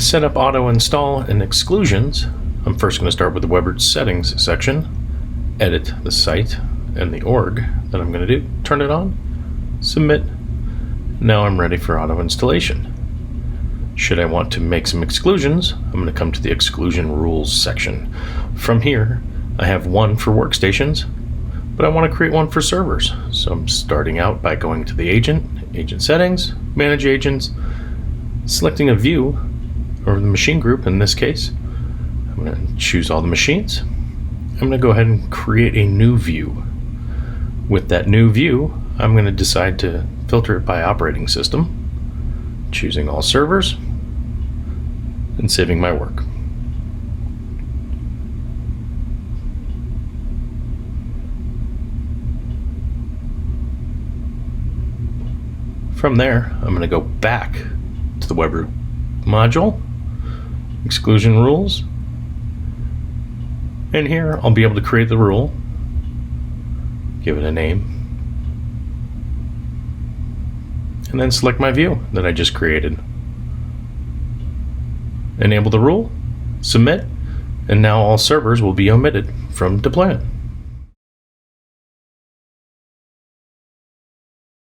set up auto install and exclusions, I'm first going to start with the Webroot settings section, edit the site and the org that I'm going to do, turn it on, submit. Now I'm ready for auto installation. Should I want to make some exclusions, I'm going to come to the Exclusion Rules section. From here, I have one for workstations, but I want to create one for servers. So I'm starting out by going to the agent settings, manage agents, selecting a view, or the machine group in this case. I'm going to choose all the machines. I'm going to go ahead and create a new view. With that new view, I'm going to decide to filter it by operating system, choosing all servers, and saving my work. From there, I'm going to go back to the Webroot module, Exclusion Rules, and here I'll be able to create the rule, give it a name, and then select my view that I just created. Enable the rule, submit, and now all servers will be omitted from deployment.